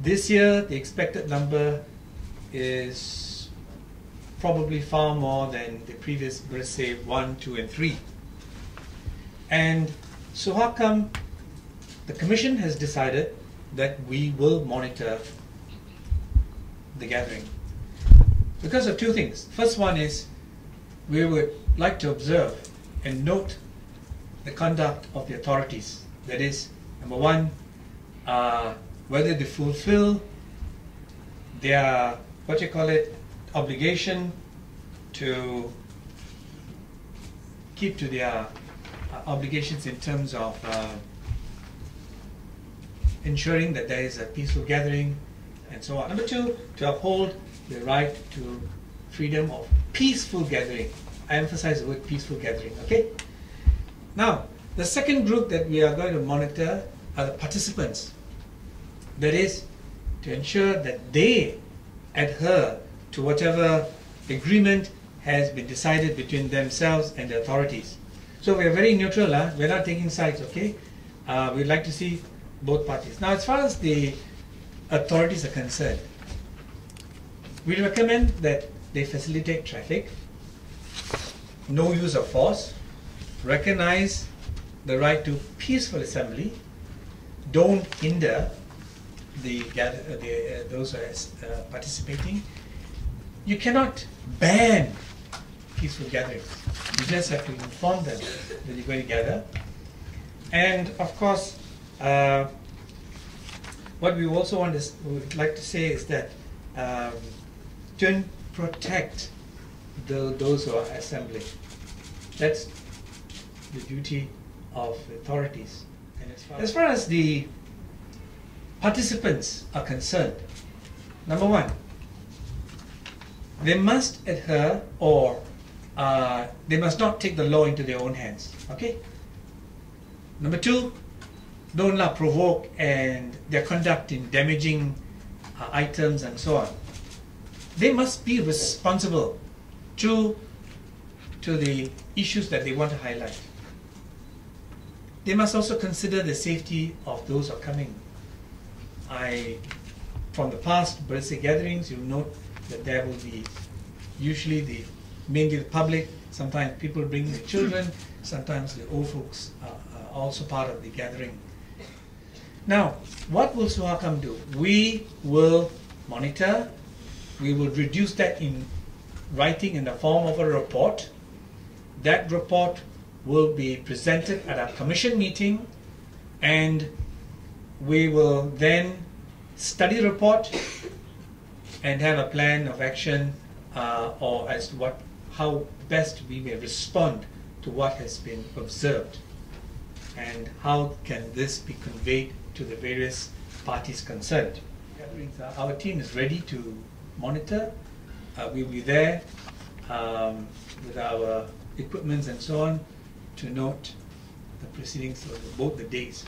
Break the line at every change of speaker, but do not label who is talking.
This year, the expected number is probably far more than the previous Bersih 1, 2 and 3. And Suhakam, the Commission has decided that we will monitor the gathering because of two things. First one is we would like to observe and note the conduct of the authorities. That is, number one, whether they fulfill their, obligation to keep to their obligations in terms of ensuring that there is a peaceful gathering and so on. Number two, to uphold the right to freedom of peaceful gathering. I emphasize the word peaceful gathering, okay? Now, the second group that we are going to monitor are the participants. That is, to ensure that they adhere to whatever agreement has been decided between themselves and the authorities. So we are very neutral, we're not taking sides, okay? We'd like to see both parties. Now, as far as the authorities are concerned, we recommend that they facilitate traffic, no use of force, recognize the right to peaceful assembly, don't hinder those who are participating. You cannot ban peaceful gatherings. You just have to inform them that you're going to gather. And of course, what we also would like to say is that to protect those who are assembling. That's the duty of authorities. And as far as the participants are concerned, number one, they must adhere or they must not take the law into their own hands. Okay. Number two, don't provoke and their conduct in damaging items and so on. They must be responsible to the issues that they want to highlight. They must also consider the safety of those who are coming. From the past Bersih gatherings, you'll note that there will be usually mainly the public, sometimes people bring their children, sometimes the old folks are also part of the gathering. Now, what will Suhakam do? We will monitor, we will reduce that in writing in the form of a report. That report will be presented at our commission meeting, and we will then study the report and have a plan of action or as to how best we may respond to what has been observed, and how can this be conveyed to the various parties concerned. Our team is ready to monitor. We'll be there with our equipment and so on to note the proceedings of both the days.